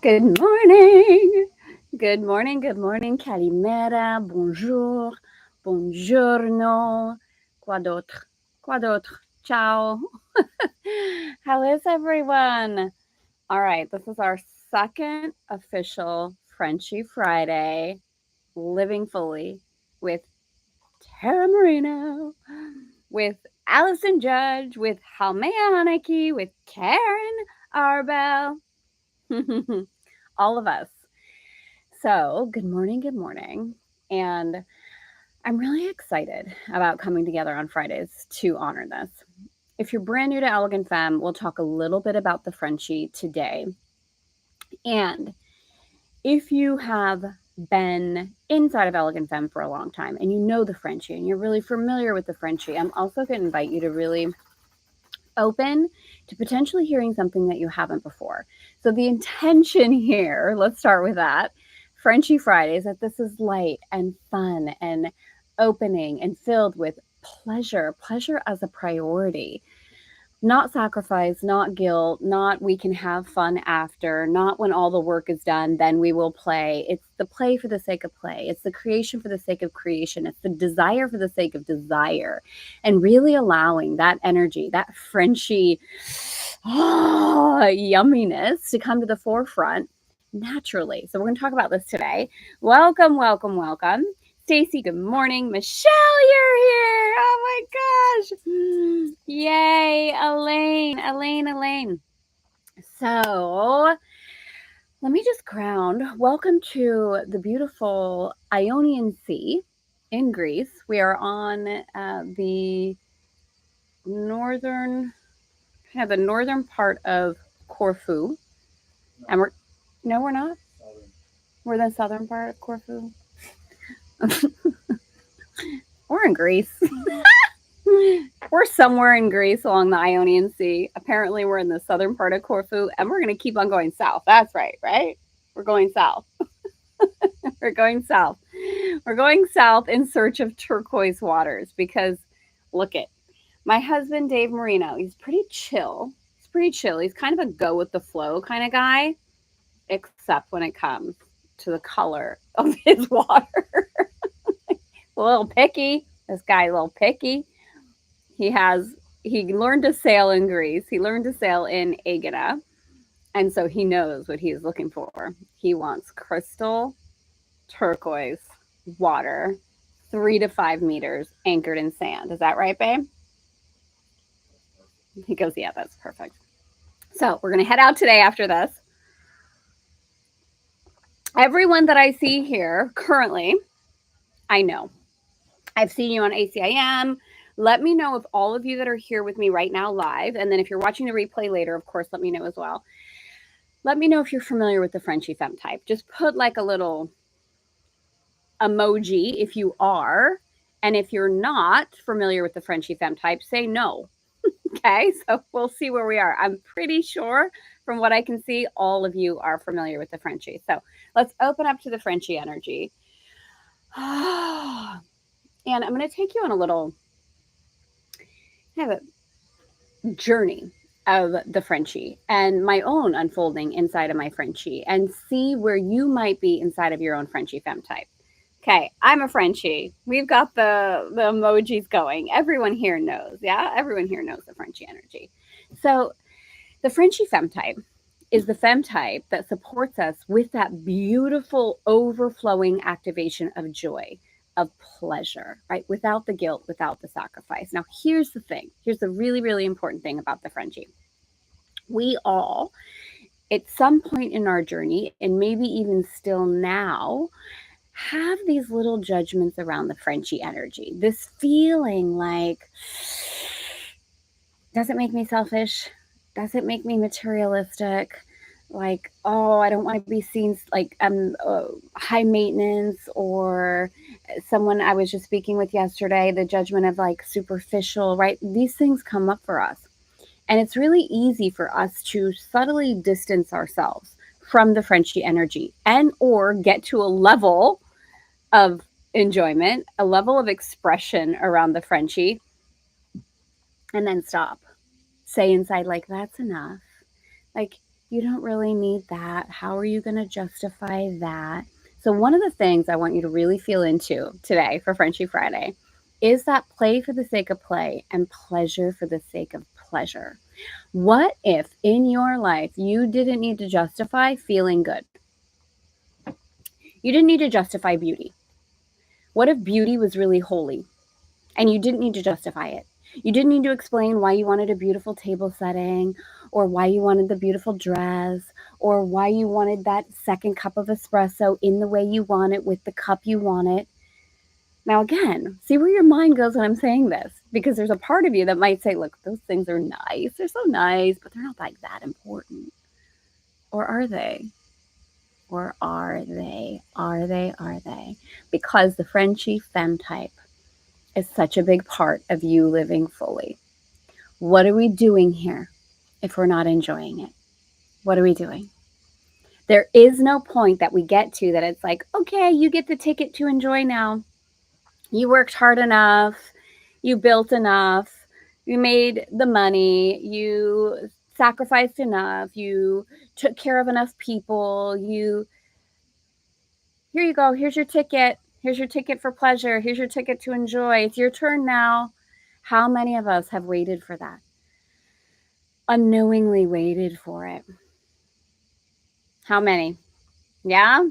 Good morning. Good morning. Good morning. Calimera. Bonjour. Buongiorno. Quoi d'autre? Quoi d'autre? Ciao. How is everyone? All right. This is our second official Frenchie Friday, living fully with Tara Marino, with Allison Judge, with Halmea Haneke, with Karen Arbel. All of us. So, good morning, good morning. And I'm really excited about coming together on Fridays to honor this. If you're brand new to Elegant Femme, we'll talk a little bit about the Frenchie today. And if you have been inside of Elegant Femme for a long time and you know the Frenchie and you're really familiar with the Frenchie, I'm also going to invite you to really open to potentially hearing something that you haven't before. So the intention here, let's start with that. Frenchie Fridays, that this is light and fun and opening and filled with pleasure as a priority. Not sacrifice, not guilt, not we can have fun after, not when all the work is done, then we will play. It's the play for the sake of play. It's the creation for the sake of creation. It's the desire for the sake of desire. And really allowing that energy, that Frenchy yumminess to come to the forefront naturally. So we're going to talk about this today. Welcome, welcome, welcome. Stacy, good morning. Michelle, you're here. Oh my gosh. Yay, Elaine. So let me just ground. Welcome to the beautiful Ionian Sea in Greece. We are on the northern, kind of the northern part of Corfu. And no, we're not. We're the southern part of Corfu. We're in Greece. We're somewhere in Greece along the Ionian Sea. Apparently, we're in the southern part of Corfu, and we're going to keep on going south. That's right, right? We're going south. We're going south. We're going south in search of turquoise waters because look it. My husband, Dave Marino, he's pretty chill. He's pretty chill. He's kind of a go with the flow kind of guy, except when it comes to the color of his water. A little picky. This guy's a little picky. He learned to sail in Greece. He learned to sail in Agata, and so he knows what he's looking for. He wants crystal turquoise water, 3 to 5 meters, anchored in sand. Is that right, babe? He goes, yeah, that's perfect. So we're gonna head out today after this. Everyone that I see here currently, I know. I've seen you on ACIM. Let me know if all of you that are here with me right now live, and then if you're watching the replay later, of course, let me know as well. Let me know if you're familiar with the Frenchie Femme type. Just put like a little emoji if you are. And if you're not familiar with the Frenchie Femme type, say no. Okay, so we'll see where we are. I'm pretty sure from what I can see, all of you are familiar with the Frenchie. So let's open up to the Frenchie energy. And I'm going to take you on a little kind of a journey of the Frenchie and my own unfolding inside of my Frenchie and see where you might be inside of your own Frenchie Femme type. Okay, I'm a Frenchie. We've got the emojis going. Everyone here knows, yeah? Everyone here knows the Frenchie energy. So the Frenchie Femme type is the femme type that supports us with that beautiful overflowing activation of joy, of pleasure, right? Without the guilt, without the sacrifice. Now, here's the thing. Here's the really, really important thing about the Frenchie. We all, at some point in our journey, and maybe even still now, have these little judgments around the Frenchie energy. This feeling like, does it make me selfish? Does it make me materialistic? Like, oh, I don't want to be seen like I'm high maintenance, or someone I was just speaking with yesterday, the judgment of like superficial, right? These things come up for us. And it's really easy for us to subtly distance ourselves from the Frenchie energy and or get to a level of enjoyment, a level of expression around the Frenchie, and then stop. Say inside, like, that's enough. Like, You don't really need that. How are you going to justify that? So, one of the things I want you to really feel into today for Frenchie Friday is that play for the sake of play and pleasure for the sake of pleasure. What if in your life you didn't need to justify feeling good? You didn't need to justify beauty. What if beauty was really holy and you didn't need to justify it? You didn't need to explain why you wanted a beautiful table setting or why you wanted the beautiful dress or why you wanted that second cup of espresso in the way you want it with the cup you want it. Now, again, see where your mind goes when I'm saying this, because there's a part of you that might say, look, those things are nice. They're so nice, but they're not like that important. Or are they? Or are they? Are they? Are they? Because the Frenchie Femme type is such a big part of you living fully. What are we doing here if we're not enjoying it? What are we doing? There is no point that we get to that it's like, okay, you get the ticket to enjoy now. You worked hard enough. You built enough. You made the money. You sacrificed enough. You took care of enough people. Here you go. Here's your ticket. Here's your ticket for pleasure. Here's your ticket to enjoy. It's your turn now. How many of us have waited for that? Unknowingly waited for it. How many? Yeah?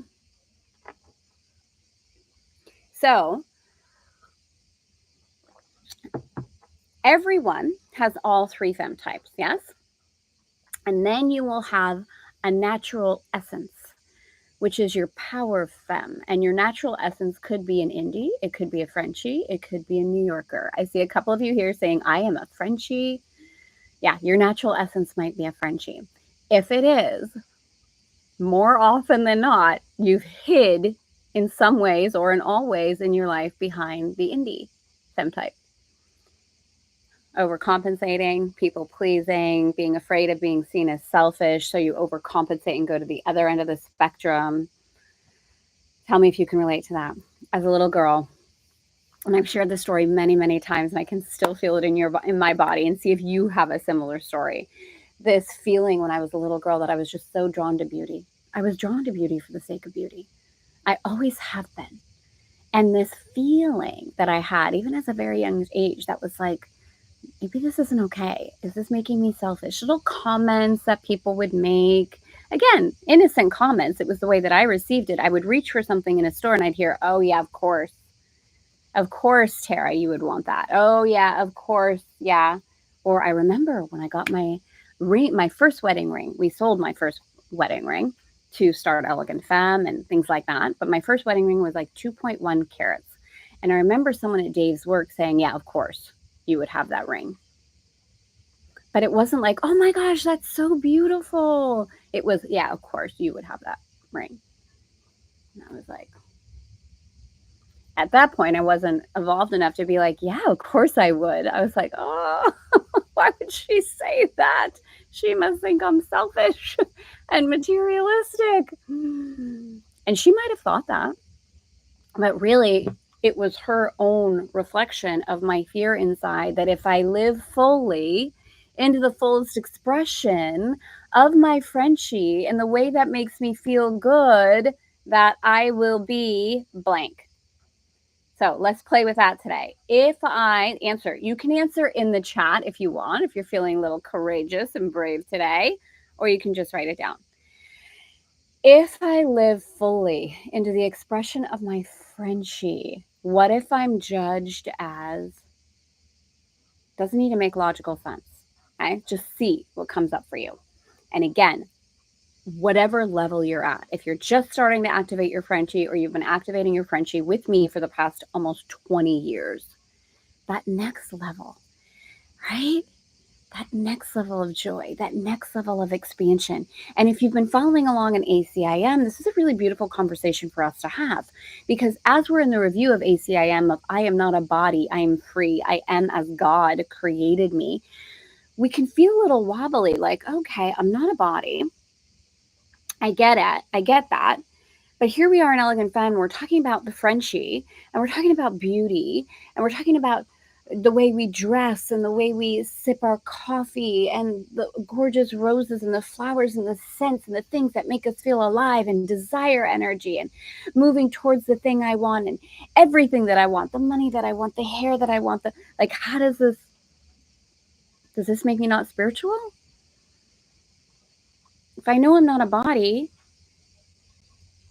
So, everyone has all three femme types, yes? And then you will have a natural essence, which is your power femme. And your natural essence could be an indie, it could be a Frenchie, it could be a New Yorker. I see a couple of you here saying, I am a Frenchie. Yeah, your natural essence might be a Frenchie. If it is, more often than not, you've hid in some ways or in all ways in your life behind the indie femme type. Overcompensating, people pleasing, being afraid of being seen as selfish, so you overcompensate and go to the other end of the spectrum. Tell me if you can relate to that. As a little girl, and I've shared this story many, many times, and I can still feel it in my body, and see if you have a similar story. This feeling when I was a little girl that I was just so drawn to beauty. I was drawn to beauty for the sake of beauty. I always have been. And this feeling that I had, even as a very young age, that was like, maybe this isn't okay. Is this making me selfish? Little comments that people would make. Again, innocent comments. It was the way that I received it. I would reach for something in a store and I'd hear, oh, yeah, of course. Of course, Tara, you would want that. Oh, yeah, of course. Yeah. Or I remember when I got my first wedding ring. We sold my first wedding ring to start Elegant Femme and things like that. But my first wedding ring was like 2.1 carats. And I remember someone at Dave's work saying, yeah, of course, you would have that ring. But it wasn't like, oh my gosh, that's so beautiful. It was, yeah, of course, you would have that ring. And I was like, at that point, I wasn't evolved enough to be like, yeah, of course I would. I was like, oh, why would she say that? She must think I'm selfish and materialistic. And she might have thought that. But really, it was her own reflection of my fear inside that if I live fully into the fullest expression of my Frenchie in the way that makes me feel good, that I will be blank. So let's play with that today. If I answer, you can answer in the chat if you want, if you're feeling a little courageous and brave today, or you can just write it down. If I live fully into the expression of my Frenchie, what if I'm judged as, doesn't need to make logical sense, okay? Just see what comes up for you. And again, whatever level you're at, if you're just starting to activate your Frenchie or you've been activating your Frenchie with me for the past almost 20 years, that next level, right? That next level of joy, that next level of expansion. And if you've been following along in ACIM, this is a really beautiful conversation for us to have, because as we're in the review of ACIM of I am not a body, I am free, I am as God created me, we can feel a little wobbly, like, okay, I'm not a body. I get it. I get that. But here we are in Elegant Femme, we're talking about the Frenchie, and we're talking about beauty, and we're talking about the way we dress and the way we sip our coffee and the gorgeous roses and the flowers and the scents and the things that make us feel alive and desire energy and moving towards the thing I want and everything that I want, the money that I want, the hair that I want, the like how does this make me not spiritual? If I know I'm not a body,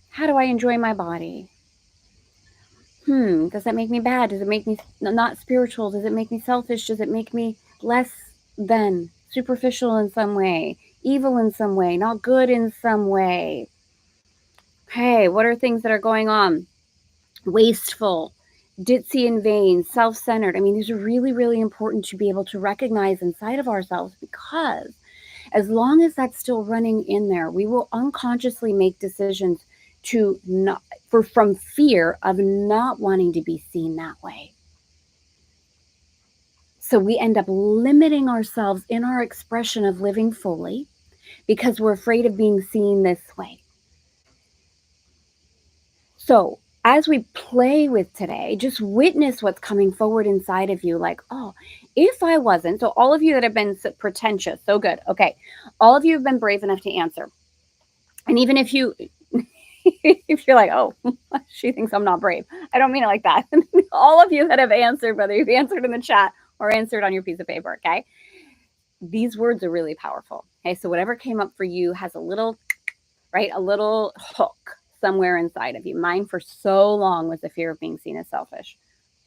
how do I enjoy my body? Does that make me bad? Does it make me not spiritual? Does it make me selfish? Does it make me less than, superficial in some way, evil in some way, not good in some way? Okay, what are things that are going on? Wasteful, ditzy and vain, self-centered. I mean, these are really, really important to be able to recognize inside of ourselves, because as long as that's still running in there, we will unconsciously make decisions to not from fear of not wanting to be seen that way. So we end up limiting ourselves in our expression of living fully because we're afraid of being seen this way. So as we play with today, just witness what's coming forward inside of you. Like, oh, if I wasn't, so all of you that have been pretentious, so good. Okay. All of you have been brave enough to answer. And even if you, if you're like, oh, she thinks I'm not brave. I don't mean it like that. All of you that have answered, whether you've answered in the chat or answered on your piece of paper, okay? These words are really powerful. Okay, so whatever came up for you has a little, right, a little hook somewhere inside of you. Mine for so long was the fear of being seen as selfish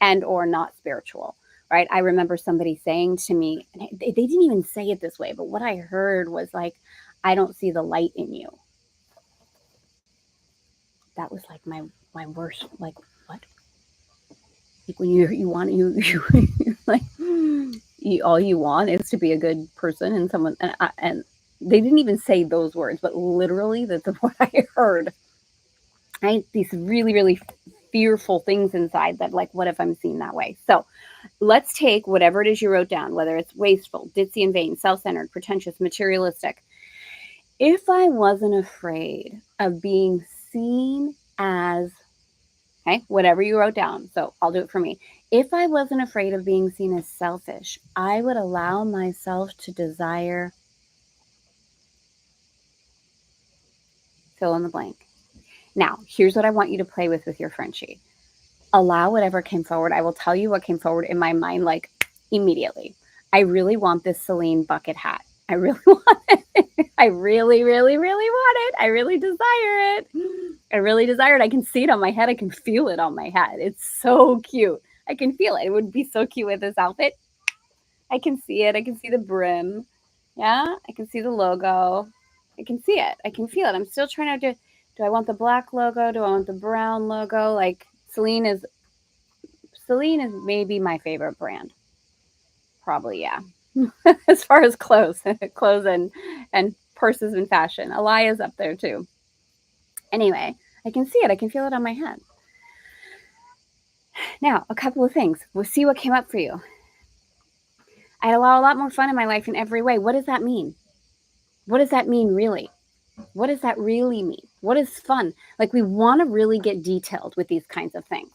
and or not spiritual, right? I remember somebody saying to me, and they didn't even say it this way, but what I heard was like, I don't see the light in you. That was like my worst, like, what? Like when you want you like all you want is to be a good person and someone and they didn't even say those words, but literally that's what I heard. Right? These really, really fearful things inside that, like, what if I'm seen that way? So let's take whatever it is you wrote down, whether it's wasteful, ditzy and vain, self-centered, pretentious, materialistic. If I wasn't afraid of being seen as, okay, whatever you wrote down, so I'll do it for me. If I wasn't afraid of being seen as selfish, I would allow myself to desire, fill in the blank. Now, here's what I want you to play with your Frenchie. Allow whatever came forward. I will tell you what came forward in my mind, like, immediately. I really want this Celine bucket hat. I really want it. I really, really, really want it. I really desire it. I really desire it. I can see it on my head. I can feel it on my head. It's so cute. I can feel it. It would be so cute with this outfit. I can see it. I can see the brim. Yeah, I can see the logo. I can see it. I can feel it. I'm still trying to do I want the black logo? Do I want the brown logo? Like, Celine is maybe my favorite brand. Probably, yeah. As far as clothes and purses and fashion. Alaya's up there too. Anyway, I can see it. I can feel it on my head. Now, a couple of things. We'll see what came up for you. I'd allow a lot more fun in my life in every way. What does that mean? What does that mean, really? What does that really mean? What is fun? Like, we want to really get detailed with these kinds of things.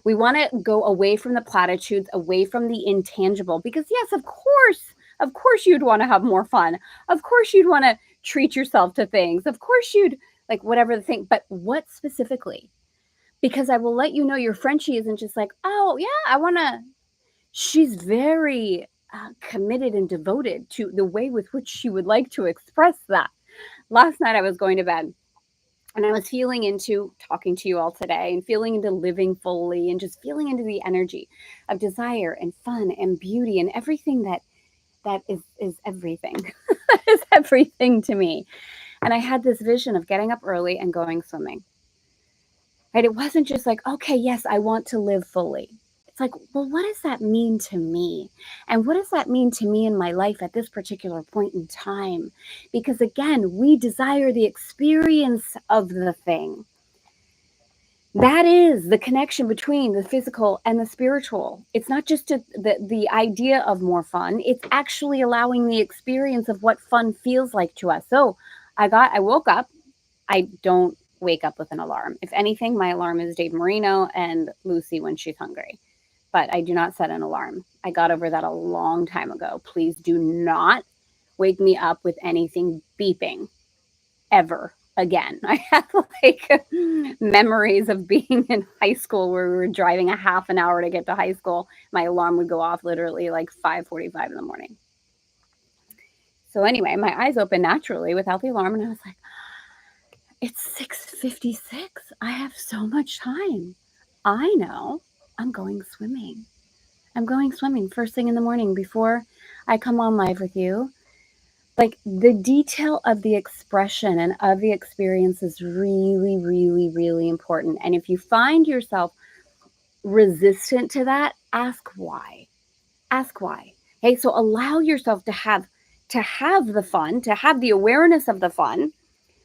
We want to go away from the platitudes, away from the intangible, because yes, of course you'd want to have more fun. Of course you'd want to treat yourself to things. Of course you'd, like, whatever the thing, but what specifically? Because I will let you know your Frenchie isn't just like, oh yeah, I want to, she's very committed and devoted to the way with which she would like to express that. Last night I was going to bed and I was feeling into talking to you all today and feeling into living fully and just feeling into the energy of desire and fun and beauty and everything that is everything. That is everything to me. And I had this vision of getting up early and going swimming. Right? It wasn't just like, okay, yes, I want to live fully. It's like, well, what does that mean to me? And what does that mean to me in my life at this particular point in time? Because again, we desire the experience of the thing. That is the connection between the physical and the spiritual. It's not just the idea of more fun. It's actually allowing the experience of what fun feels like to us. So I woke up. I don't wake up with an alarm. If anything, my alarm is Dave Marino and Lucy when she's hungry. but I do not set an alarm. I got over that a long time ago. Please do not wake me up with anything beeping ever again. I have like memories of being in high school where we were driving a half an hour to get to high school. My alarm would go off literally like 5:45 in the morning. So anyway, my eyes opened naturally without the alarm, and I was like, it's 6:56. I have so much time. I know I'm going swimming. I'm going swimming first thing in the morning before I come on live with you. Like the detail of the expression and of the experience is really, really, really important. And if you find yourself resistant to that, ask why. Ask why. Okay, so allow yourself to have the fun, to have the awareness of the fun.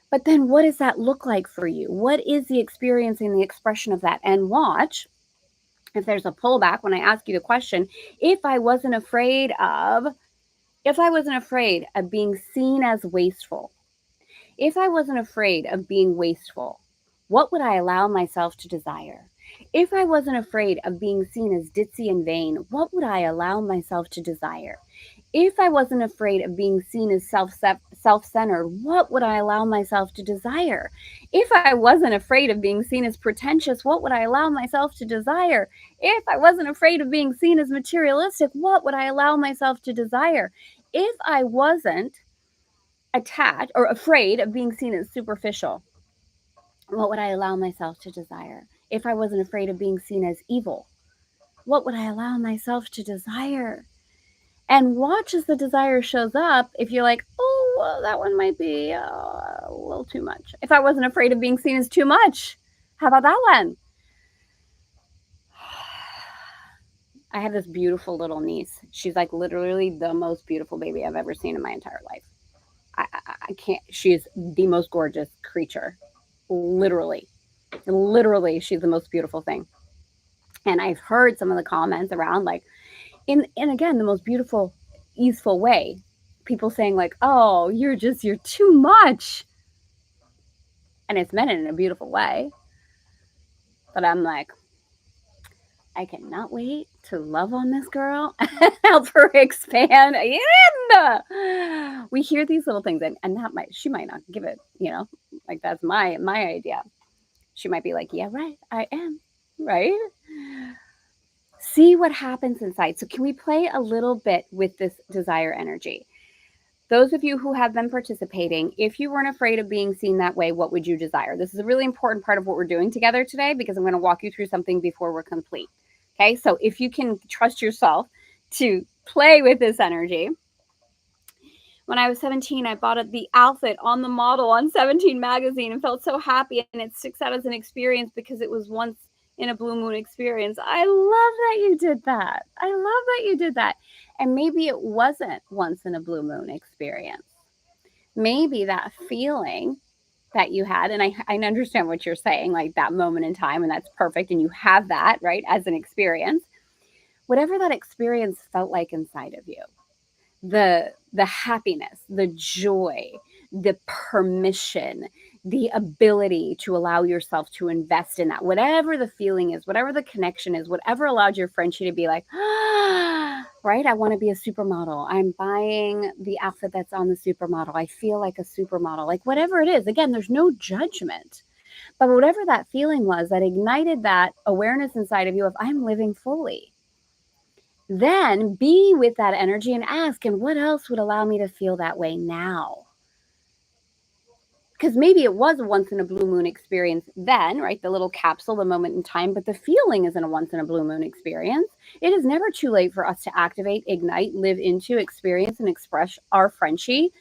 But then what does that look like for you? What is the experience and the expression of that? And watch if there's a pullback when I ask you the question, if I wasn't afraid of being seen as wasteful, if I wasn't afraid of being wasteful, what would I allow myself to desire? If I wasn't afraid of being seen as ditzy and vain, what would I allow myself to desire? If I wasn't afraid of being seen as self-centered, what would I allow myself to desire? If I wasn't afraid of being seen as pretentious, what would I allow myself to desire? If I wasn't afraid of being seen as materialistic, what would I allow myself to desire? If I wasn't attached or afraid of being seen as superficial, what would I allow myself to desire? If I wasn't afraid of being seen as evil, what would I allow myself to desire? And watch as the desire shows up. If you're like, oh, well, that one might be a little too much. If I wasn't afraid of being seen as too much, how about that one? I have this beautiful little niece. She's like literally the most beautiful baby I've ever seen in my entire life. I can't, she is the most gorgeous creature. Literally. Literally, she's the most beautiful thing. And I've heard some of the comments around, like, in again, the most beautiful, easeful way. People saying, like, oh, you're too much. And it's meant in a beautiful way. But I'm like, I cannot wait to love on this girl and help her expand. We hear these little things, and she might not give it, like that's my idea. She might be like, yeah, right, I am, right? See what happens inside. So can we play a little bit with this desire energy? Those of you who have been participating, if you weren't afraid of being seen that way, what would you desire? This is a really important part of what we're doing together today because I'm going to walk you through something before we're complete. Okay, so if you can trust yourself to play with this energy. When I was 17, I bought the outfit on the model on 17 magazine and felt so happy, and it sticks out as an experience because it was once in a blue moon experience. I love that you did that. I love that you did that. And maybe it wasn't once in a blue moon experience. Maybe that feeling that you had, and I understand what you're saying, like that moment in time, and that's perfect, and you have that, right, as an experience. Whatever that experience felt like inside of you, the happiness, the joy, the permission, the ability to allow yourself to invest in that, whatever the feeling is, whatever the connection is, whatever allowed your Frenchie to be like, right, I want to be a supermodel. I'm buying the outfit that's on the supermodel. I feel like a supermodel, like whatever it is. Again, there's no judgment. But whatever that feeling was that ignited that awareness inside of you of I'm living fully, then be with that energy and ask, and what else would allow me to feel that way now? Because maybe it was a once in a blue moon experience then, right? The little capsule, the moment in time, but the feeling isn't a once in a blue moon experience. It is never too late for us to activate, ignite, live into, experience, and express our Frenchie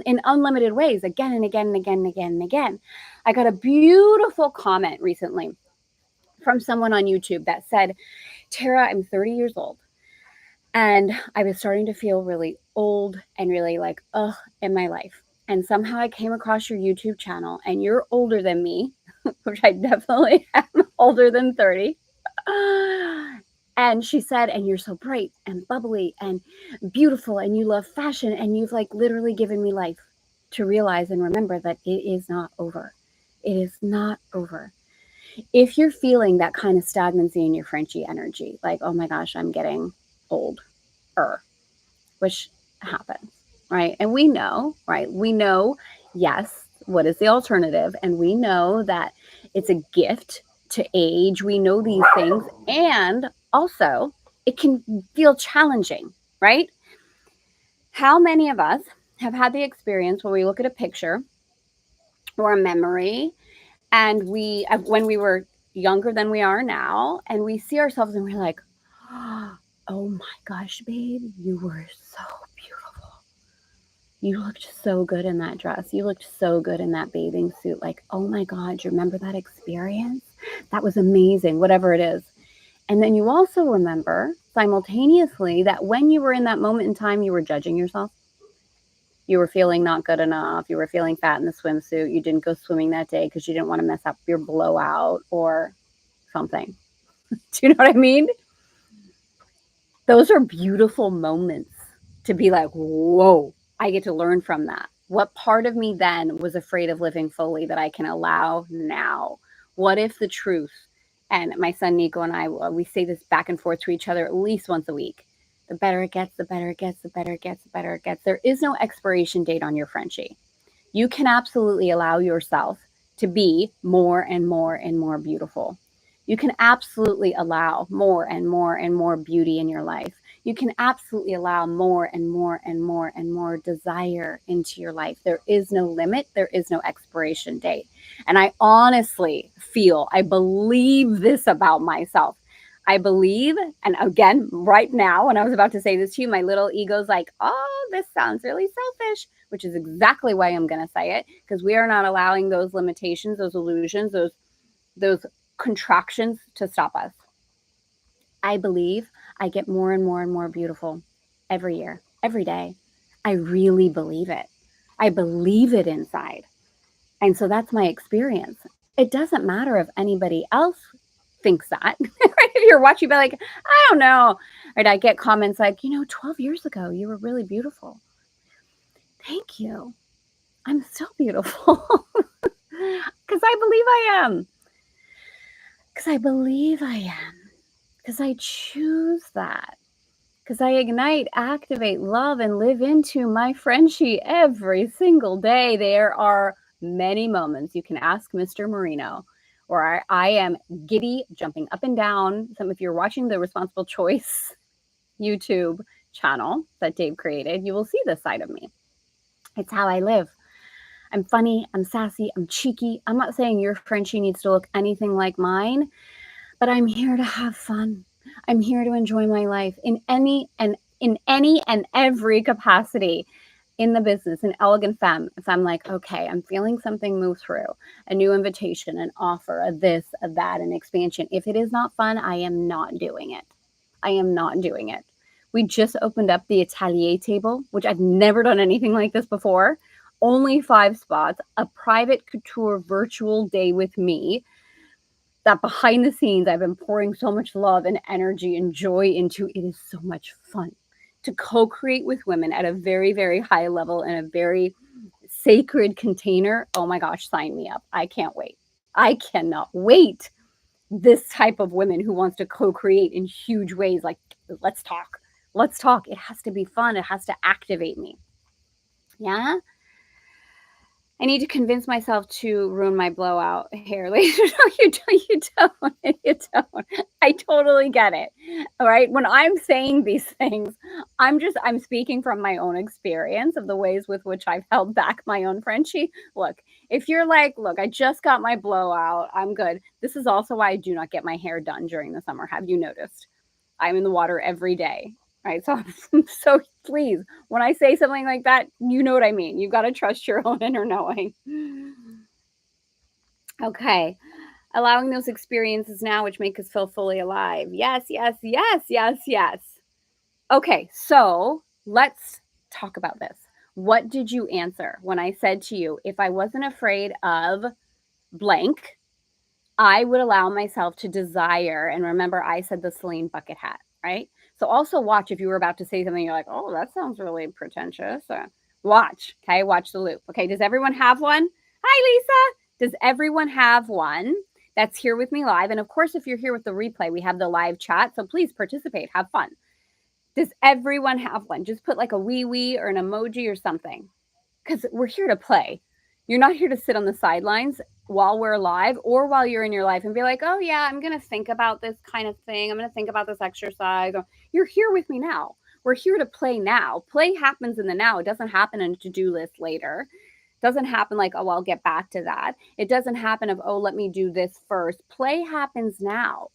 in unlimited ways again and again and again and again and again. I got a beautiful comment recently from someone on YouTube that said, Tara, I'm 30 years old. And I was starting to feel really old and really like, in my life. And somehow I came across your YouTube channel, and you're older than me, which I definitely am older than 30. And she said, and you're so bright and bubbly and beautiful, and you love fashion, and you've like literally given me life to realize and remember that it is not over. It is not over. If you're feeling that kind of stagnancy in your Frenchie energy, like, oh my gosh, I'm getting old, which happens, right? And we know, right? We know, yes, what is the alternative? And we know that it's a gift to age. We know these things. And also, it can feel challenging, right? How many of us have had the experience where we look at a picture or a memory and when we were younger than we are now, and we see ourselves and we're like, oh my gosh, babe, you were so beautiful. You looked so good in that dress. You looked so good in that bathing suit. Like, oh my God, do you remember that experience? That was amazing, whatever it is. And then you also remember simultaneously that when you were in that moment in time, you were judging yourself. You were feeling not good enough. You were feeling fat in the swimsuit. You didn't go swimming that day because you didn't want to mess up your blowout or something. Do you know what I mean? Those are beautiful moments to be like, whoa, I get to learn from that. What part of me then was afraid of living fully that I can allow now? What if the truth, and my son Nico and I, we say this back and forth to each other at least once a week. The better it gets, the better it gets, the better it gets, the better it gets. There is no expiration date on your Frenchie. You can absolutely allow yourself to be more and more and more beautiful. You can absolutely allow more and more and more beauty in your life. You can absolutely allow more and more and more and more desire into your life. There is no limit. There is no expiration date. And I honestly I believe this about myself. I believe, and again, right now, when I was about to say this to you, my little ego's like, oh, this sounds really selfish, which is exactly why I'm going to say it, because we are not allowing those limitations, those illusions, those contractions to stop us. I believe I get more and more and more beautiful every year, every day. I really believe it. I believe it inside. And so that's my experience. It doesn't matter if anybody else thinks that. If you're watching, be like, I don't know. Right? I get comments like, 12 years ago, you were really beautiful. Thank you. I'm still beautiful. Because I believe I am. Because I believe I am. Because I choose that. Because I ignite, activate, love, and live into my Frenchie every single day. There are many moments. You can ask Mr. Marino, where I am giddy, jumping up and down. If you're watching the Responsible Choice YouTube channel that Dave created, you will see this side of me. It's how I live. I'm funny, I'm sassy, I'm cheeky. I'm not saying your Frenchie needs to look anything like mine, but I'm here to have fun. I'm here to enjoy my life in any and every capacity in the business, in Elegant Femme. If I'm like, okay, I'm feeling something move through, a new invitation, an offer, a this, a that, an expansion. If it is not fun, I am not doing it. I am not doing it. We just opened up the atelier table, which I've never done anything like this before. Only 5 spots, a private couture virtual day with me. That behind the scenes, I've been pouring so much love and energy and joy into. It is so much fun to co-create with women at a very, very high level in a very sacred container. Oh my gosh, sign me up. I can't wait. I cannot wait. This type of women who wants to co-create in huge ways, like, let's talk. Let's talk. It has to be fun. It has to activate me. Yeah. I need to convince myself to ruin my blowout hair later. No, you don't. You don't. You don't. I totally get it. All right. When I'm saying these things, I'm speaking from my own experience of the ways with which I've held back my own Frenchie. Look, if you're like, look, I just got my blowout, I'm good. This is also why I do not get my hair done during the summer. Have you noticed? I'm in the water every day. Right. So please, when I say something like that, you know what I mean. You've got to trust your own inner knowing. Okay. Allowing those experiences now, which make us feel fully alive. Yes, yes, yes, yes, yes. Okay. So let's talk about this. What did you answer when I said to you, if I wasn't afraid of blank, I would allow myself to desire, and remember, I said the Celine bucket hat, right? So also watch if you were about to say something, you're like, oh, that sounds really pretentious. Watch, okay? Watch the loop. Okay, does everyone have one? Hi, Lisa. Does everyone have one that's here with me live. And of course, if you're here with the replay, we have the live chat. So please participate, have fun. Does everyone have one? Just put like a wee or an emoji or something, because we're here to play. You're not here to sit on the sidelines while we're live or while you're in your life and be like, oh yeah, I'm going to think about this kind of thing. I'm going to think about this exercise. You're here with me now. We're here to play now. Play happens in the now. It doesn't happen in a to-do list later. It doesn't happen like, oh, I'll get back to that. It doesn't happen of, oh, let me do this first. Play happens now.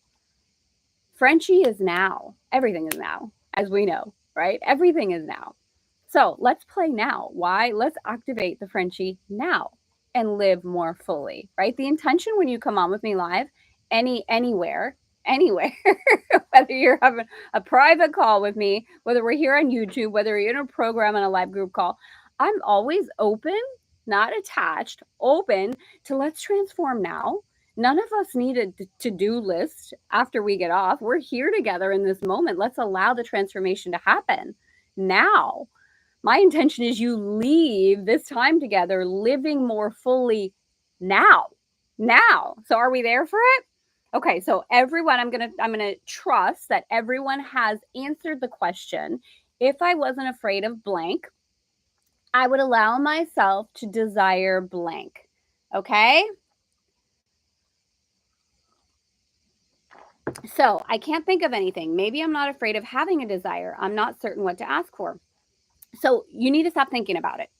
Frenchie is now. Everything is now, as we know, right? Everything is now. So let's play now. Why? Let's activate the Frenchie now and live more fully, right? The intention when you come on with me live, anywhere, whether you're having a private call with me, whether we're here on YouTube, whether you're in a program on a live group call, I'm always open, not attached, open to let's transform now. None of us need a to-do list after we get off. We're here together in this moment. Let's allow the transformation to happen now. My intention is you leave this time together living more fully now. So are we there for it? Okay, so everyone, I'm gonna trust that everyone has answered the question. If I wasn't afraid of blank, I would allow myself to desire blank. Okay? So I can't think of anything. Maybe I'm not afraid of having a desire. I'm not certain what to ask for. So you need to stop thinking about it.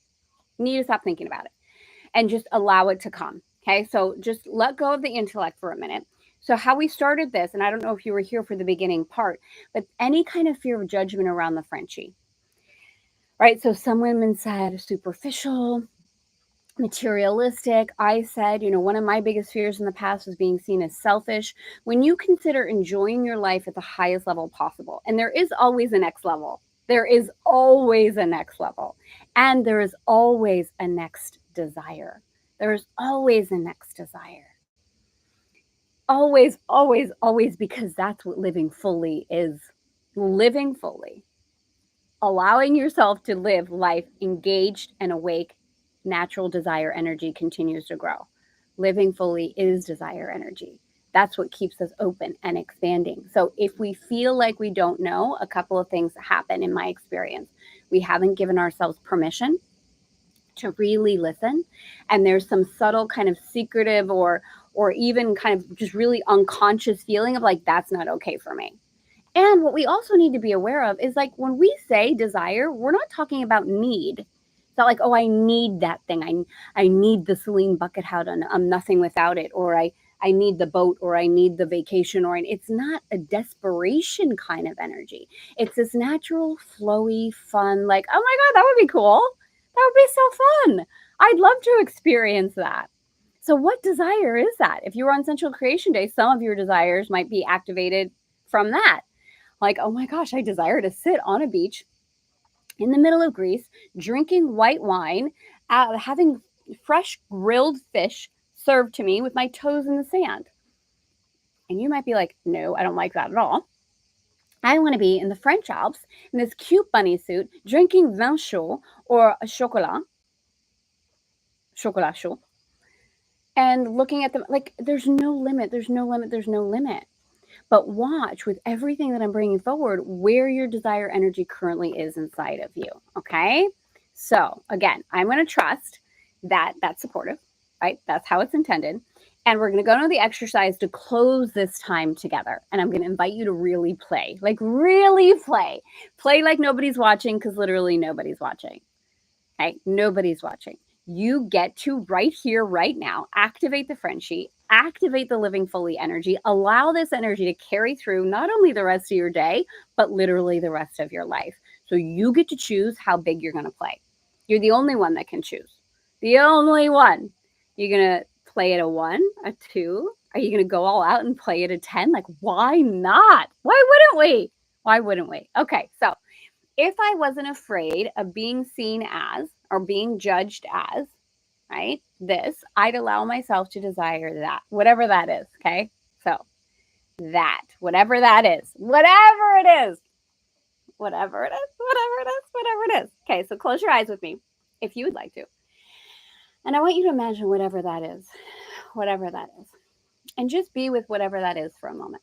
And just allow it to come. Okay. So just let go of the intellect for a minute. So how we started this, and I don't know if you were here for the beginning part, but any kind of fear of judgment around the Frenchie, right? So some women said superficial, materialistic. I said, one of my biggest fears in the past was being seen as selfish. When you consider enjoying your life at the highest level possible, and there is always a next level, there is always a next level, and there is always a next desire. There is always a next desire. Always, always, always, because that's what living fully is. Living fully. Allowing yourself to live life engaged and awake, natural desire energy continues to grow. Living fully is desire energy. That's what keeps us open and expanding. So if we feel like we don't know, a couple of things happen in my experience. We haven't given ourselves permission to really listen. And there's some subtle kind of secretive or even kind of just really unconscious feeling of like, that's not okay for me. And what we also need to be aware of is like when we say desire, we're not talking about need. It's not like, oh, I need that thing. I need the Celine bucket hat and I'm nothing without it. Or I need the boat or I need the vacation. Or it's not a desperation kind of energy. It's this natural, flowy, fun, like, oh my God, that would be cool. That would be so fun. I'd love to experience that. So what desire is that? If you were on Sensual Creation Day, some of your desires might be activated from that. Like, oh my gosh, I desire to sit on a beach in the middle of Greece, drinking white wine, having fresh grilled fish served to me with my toes in the sand. And you might be like, no, I don't like that at all. I want to be in the French Alps in this cute bunny suit, drinking vin chaud or a chocolat chaud, and looking at them like there's no limit. But watch with everything that I'm bringing forward where your desire energy currently is inside of you. Okay. So again, I'm going to trust that that's supportive, right? That's how it's intended. And we're going to go into the exercise to close this time together. And I'm going to invite you to really play, like really play like nobody's watching, because literally nobody's watching. Okay. Nobody's watching. You get to right here, right now, activate the Frenchie, activate the living fully energy, allow this energy to carry through not only the rest of your day, but literally the rest of your life. So you get to choose how big you're going to play. You're the only one that can choose. The only one. You're going to play at a 1, a 2. Are you going to go all out and play at a 10? Like, why not? Why wouldn't we? Okay, so if I wasn't afraid of being seen as or being judged as, right, I'd allow myself to desire that, whatever that is, okay? So that, whatever that is, whatever it is. Okay, so close your eyes with me if you would like to. And I want you to imagine whatever that is. and just be with whatever that is for a moment.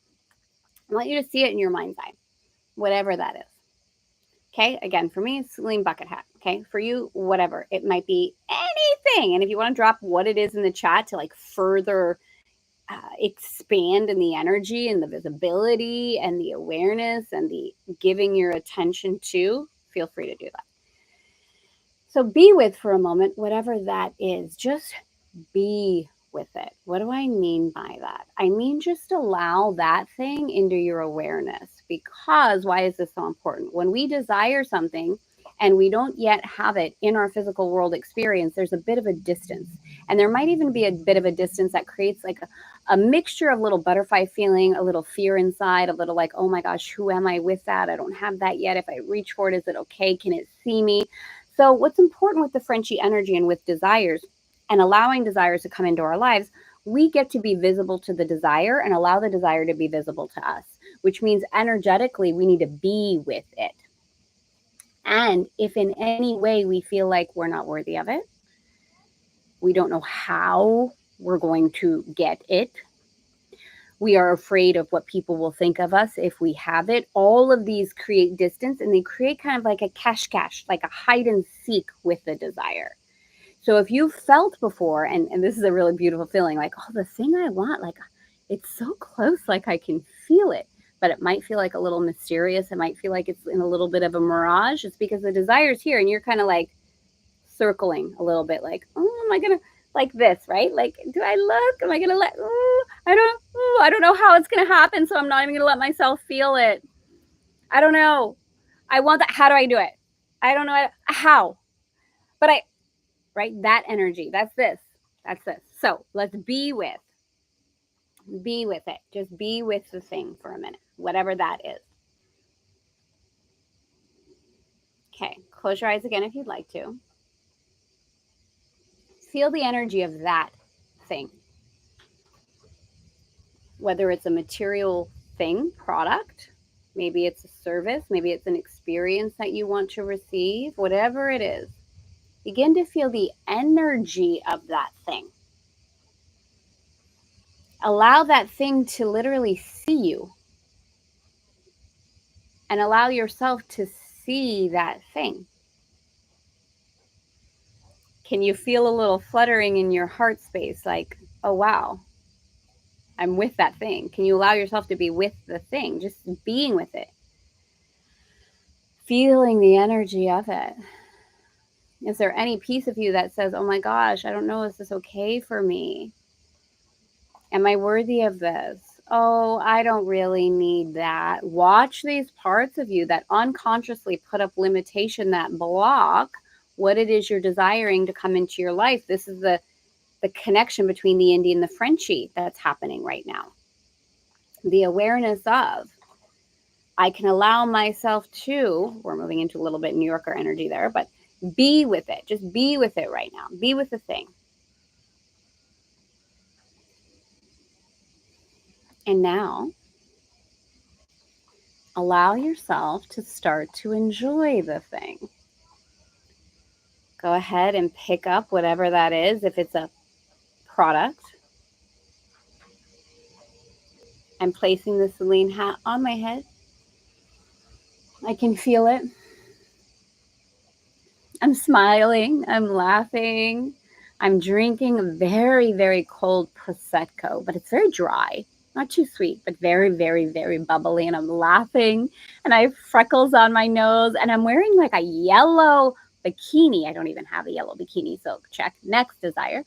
I want you to see it in your mind's eye, whatever that is. Okay, again, for me, it's Celine bucket hat. Okay, for you, whatever. It might be anything. And if you want to drop what it is in the chat to like further expand in the energy and the visibility and the awareness and the giving your attention to, feel free to do that. So be with for a moment, whatever that is. Just be with it. What do I mean by that? I mean, just allow that thing into your awareness. Because why is this so important? When we desire something and we don't yet have it in our physical world experience, there's a bit of a distance. And there might even be a bit of a distance that creates like a mixture of little butterfly feeling, a little fear inside, a little like, oh my gosh, who am I with that? I don't have that yet. If I reach for it, is it okay? Can it see me? So what's important with the Frenchie energy and with desires and allowing desires to come into our lives, we get to be visible to the desire and allow the desire to be visible to us, which means energetically we need to be with it. And if in any way we feel like we're not worthy of it, we don't know how we're going to get it, we are afraid of what people will think of us if we have it, all of these create distance and they create kind of like a cache, like a hide and seek with the desire. So if you've felt before, and this is a really beautiful feeling, like, oh, the thing I want, like, it's so close, like I can feel it, but it might feel like a little mysterious. It might feel like it's in a little bit of a mirage. It's because the desire's here and you're kind of like circling a little bit, like, oh, am I going to, like this, right? Like, do I look? Am I going to let, I don't know how it's going to happen. So I'm not even going to let myself feel it. I don't know. I want that. How do I do it? I don't know how, but right? That energy. That's this. That's this. So let's be with it. Just be with the thing for a minute, whatever that is. Okay. Close your eyes again if you'd like to. Feel the energy of that thing. Whether it's a material thing, product, maybe it's a service, maybe it's an experience that you want to receive, whatever it is. Begin to feel the energy of that thing. Allow that thing to literally see you and allow yourself to see that thing. Can you feel a little fluttering in your heart space? Like, oh, wow, I'm with that thing. Can you allow yourself to be with the thing? Just being with it. Feeling the energy of it. Is there any piece of you that says, oh my gosh, I don't know, is this okay for me? Am I worthy of this? Oh, I don't really need that. Watch these parts of you that unconsciously put up limitation, that block what it is you're desiring to come into your life. This is the connection between the indie and the Frenchie that's happening right now. The awareness of, I can allow myself to, we're moving into a little bit New Yorker energy there, but be with it. Just be with it right now. Be with the thing. And now, allow yourself to start to enjoy the thing. Go ahead and pick up whatever that is. If it's a product, I'm placing the Celine hat on my head. I can feel it. I'm smiling. I'm laughing. I'm drinking a very, very cold Prosecco, but it's very dry. Not too sweet, but very, very, very bubbly. And I'm laughing. And I have freckles on my nose. And I'm wearing like a yellow bikini. I don't even have a yellow bikini, so check. Next desire.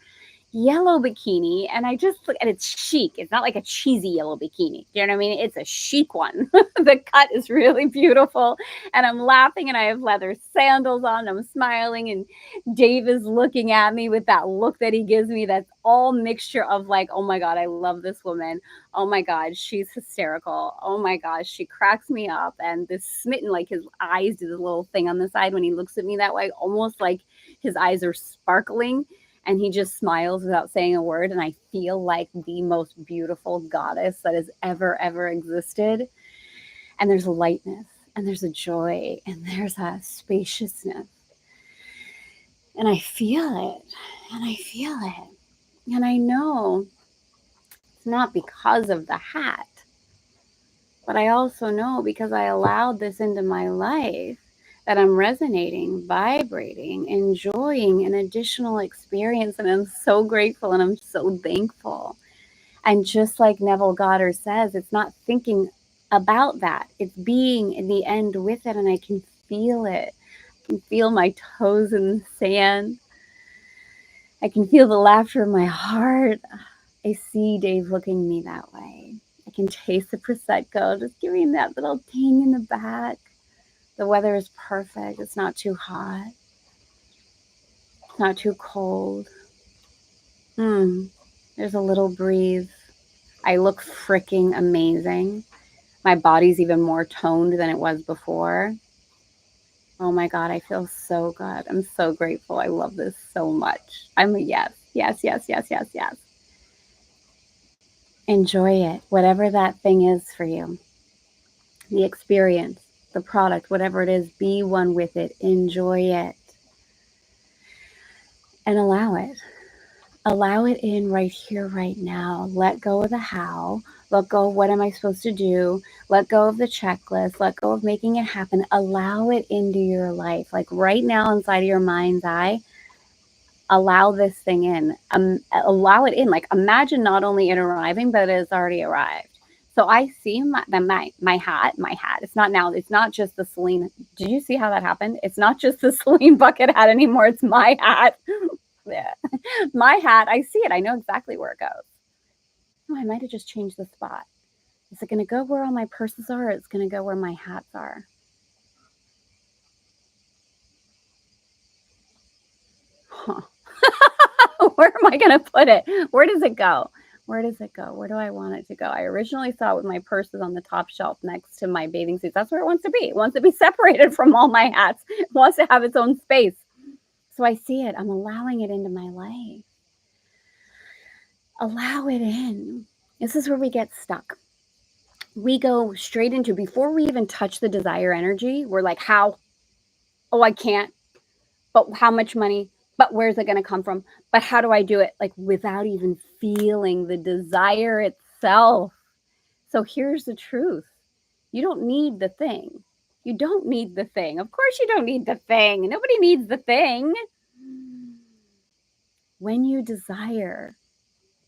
Yellow bikini, and I just look, and it's chic. It's not like a cheesy yellow bikini. Do you know what I mean? It's a chic one. The cut is really beautiful, and I'm laughing, and I have leather sandals on. I'm smiling, and Dave is looking at me with that look that he gives me. That's all mixture of like, oh my God, I love this woman. Oh my God, she's hysterical. Oh my gosh, she cracks me up. And this smitten, like his eyes do this little thing on the side when he looks at me that way, almost like his eyes are sparkling. And he just smiles without saying a word. And I feel like the most beautiful goddess that has ever existed. And there's a lightness, and there's a joy, and there's a spaciousness. And I feel it, and I feel it. And I know It's not because of the hat, but I also know because I allowed this into my life that I'm resonating, vibrating, enjoying an additional experience. And I'm so grateful and I'm so thankful. And just like Neville Goddard says, it's not thinking about that. It's being in the end with it. And I can feel it. I can feel my toes in the sand. I can feel the laughter in my heart. I see Dave looking at me that way. I can taste the Prosecco, just giving that little ting in the back. The weather is perfect. It's not too hot. It's not too cold. There's a little breeze. I look freaking amazing. My body's even more toned than it was before. Oh my God, I feel so good. I'm so grateful. I love this so much. I'm a yes, yes, yes, yes, yes, yes. Enjoy it, whatever that thing is for you. The experience, the product, whatever it is, be one with it. Enjoy it. And allow it. Allow it in right here, right now. Let go of the how. Let go of what am I supposed to do. Let go of the checklist. Let go of making it happen. Allow it into your life. Like right now inside of your mind's eye, allow this thing in. Allow it in. Like imagine not only it arriving, but it has already arrived. So I see my hat. It's not just the Celine. Did you see how that happened? It's not just the Celine bucket hat anymore. It's my hat. Yeah. My hat, I see it. I know exactly where it goes. Oh, I might have just changed the spot. Is it going to go where all my purses are, or it's going to go where my hats are? Huh. Where am I going to put it? Where does it go? Where does it go? Where do I want it to go? I originally saw it with my purses on the top shelf next to my bathing suits. That's where it wants to be. It wants to be separated from all my hats. It wants to have its own space. So I see it. I'm allowing it into my life. Allow it in. This is where we get stuck. We go straight into, before we even touch the desire energy, we're like, how? Oh, I can't. But how much money? But where's it going to come from? But how do I do it? Like without even feeling the desire itself. So here's the truth. You don't need the thing. You don't need the thing. Of course you don't need the thing. Nobody needs the thing. When you desire,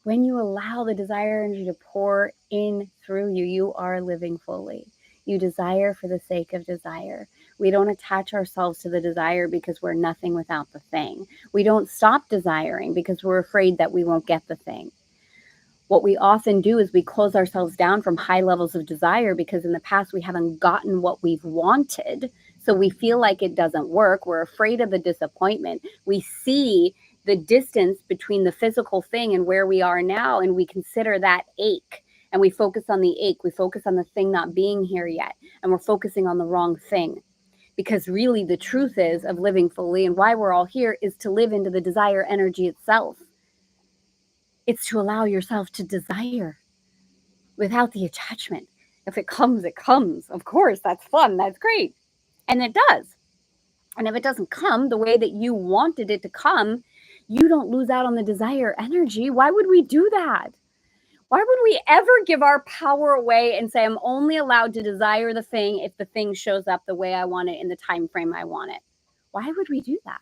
when you allow the desire energy to pour in through you, you are living fully. You desire for the sake of desire. We don't attach ourselves to the desire because we're nothing without the thing. We don't stop desiring because we're afraid that we won't get the thing. What we often do is we close ourselves down from high levels of desire because in the past we haven't gotten what we've wanted. So we feel like it doesn't work. We're afraid of the disappointment. We see the distance between the physical thing and where we are now, and we consider that ache. And we focus on the ache. We focus on the thing not being here yet. And we're focusing on the wrong thing. Because really the truth is of living fully and why we're all here is to live into the desire energy itself. It's to allow yourself to desire without the attachment. If it comes, it comes. Of course, that's fun. That's great. And it does. And if it doesn't come the way that you wanted it to come, you don't lose out on the desire energy. Why would we do that? Why would we ever give our power away and say, I'm only allowed to desire the thing if the thing shows up the way I want it in the time frame I want it? Why would we do that?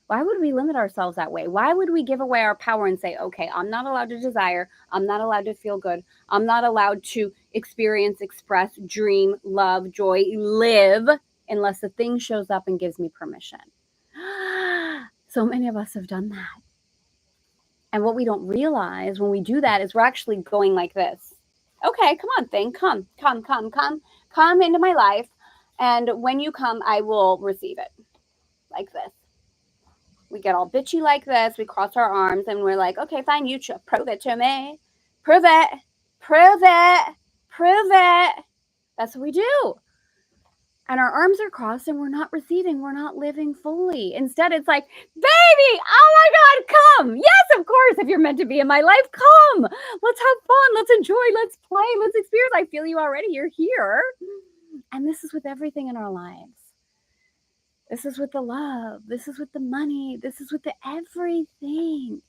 Why would we limit ourselves that way? Why would we give away our power and say, okay, I'm not allowed to desire. I'm not allowed to feel good. I'm not allowed to experience, express, dream, love, joy, live unless the thing shows up and gives me permission. So many of us have done that. And what we don't realize when we do that is we're actually going like this. Okay, come on, thing, come into my life. And when you come, I will receive it like this. We get all bitchy like this. We cross our arms and we're like, okay, fine, you prove it to me. Prove it. Prove it. Prove it. That's what we do. And our arms are crossed and we're not receiving. We're not living fully. Instead, it's like, baby, oh my God, come. Yes, of course. If you're meant to be in my life, come. Let's have fun. Let's enjoy. Let's play. Let's experience. I feel you already. You're here. And this is with everything in our lives. This is with the love. This is with the money. This is with the everything.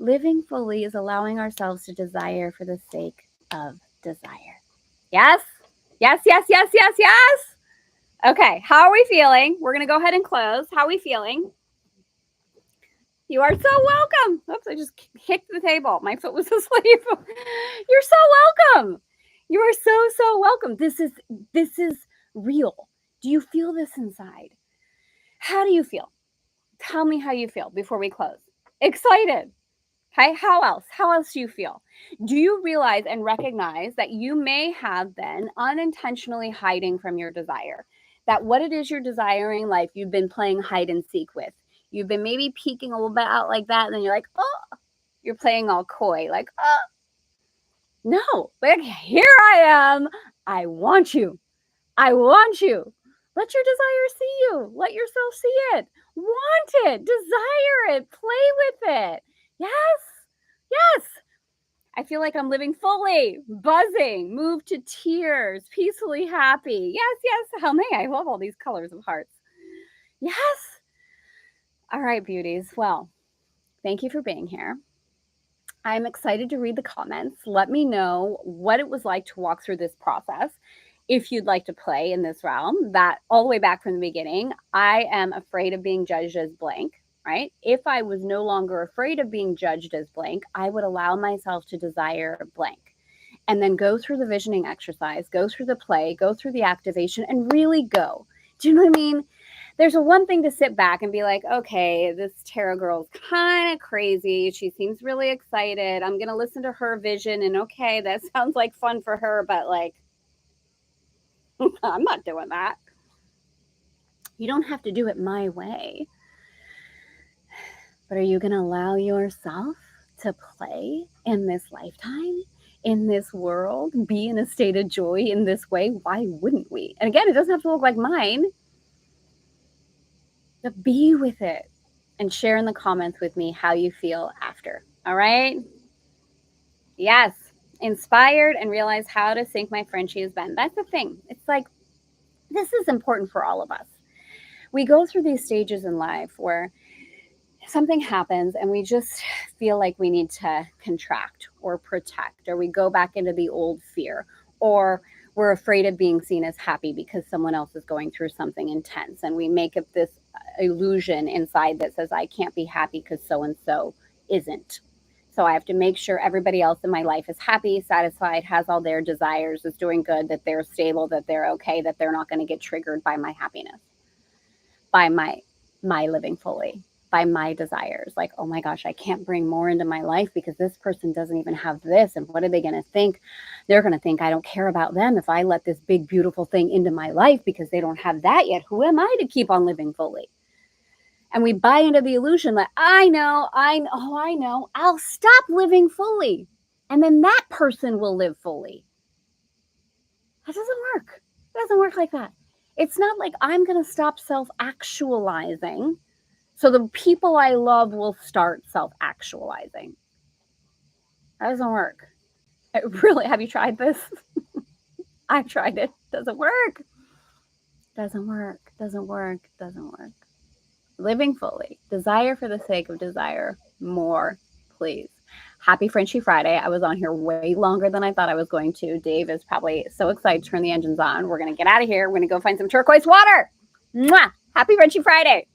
Living fully is allowing ourselves to desire for the sake of desire. Yes? Yes, yes, yes, yes, yes. Okay, how are we feeling? We're going to go ahead and close. How are we feeling? You are so welcome. Oops, I just kicked the table. My foot was asleep. You're so welcome. You are so welcome. This is real. Do you feel this inside? How do you feel? Tell me how you feel before we close. Excited. Okay, how else? How else do you feel? Do you realize and recognize that you may have been unintentionally hiding from your desire? That what it is you're desiring in life, you've been playing hide and seek with. You've been maybe peeking a little bit out like that, and then you're like, oh, you're playing all coy, like, oh, no, like, here I am. I want you. I want you. Let your desire see you. Let yourself see it. Want it. Desire it. Play with it. Yes. Yes. I feel like I'm living fully, buzzing, moved to tears, peacefully happy. Yes, yes. How may I love all these colors of hearts. Yes. All right, beauties. Well, thank you for being here. I'm excited to read the comments. Let me know what it was like to walk through this process. If you'd like to play in this realm, that all the way back from the beginning, I am afraid of being judged as blank, right? If I was no longer afraid of being judged as blank, I would allow myself to desire blank. And then go through the visioning exercise, go through the play, go through the activation, and really go. Do you know what I mean? There's a one thing to sit back and be like, okay, this tarot girl's kind of crazy. She seems really excited. I'm going to listen to her vision. And okay, that sounds like fun for her, but like, I'm not doing that. You don't have to do it my way. But are you going to allow yourself to play in this lifetime, in this world, be in a state of joy in this way? Why wouldn't we? And again, it doesn't have to look like mine. But be with it and share in the comments with me how you feel after. All right? Yes. Inspired and realize how to sink my Frenchie has been. That's the thing. It's like, this is important for all of us. We go through these stages in life where something happens and we just feel like we need to contract or protect, or we go back into the old fear, or we're afraid of being seen as happy because someone else is going through something intense, and we make up this illusion inside that says I can't be happy because so-and-so isn't. So I have to make sure everybody else in my life is happy, satisfied, has all their desires, is doing good, that they're stable, that they're okay, that they're not going to get triggered by my happiness, by my living fully, by my desires. Like, oh my gosh, I can't bring more into my life because this person doesn't even have this. And what are they going to think? They're going to think I don't care about them if I let this big, beautiful thing into my life because they don't have that yet. Who am I to keep on living fully? And we buy into the illusion that I know, I'll stop living fully. And then that person will live fully. That doesn't work. It doesn't work like that. It's not like I'm going to stop self-actualizing so the people I love will start self-actualizing. That doesn't work. Really, have you tried this? I tried it. Doesn't work. Doesn't work. Doesn't work. Doesn't work. Living fully. Desire for the sake of desire. More, please. Happy Frenchie Friday. I was on here way longer than I thought I was going to. Dave is probably so excited to turn the engines on. We're going to get out of here. We're going to go find some turquoise water. Mwah! Happy Frenchie Friday.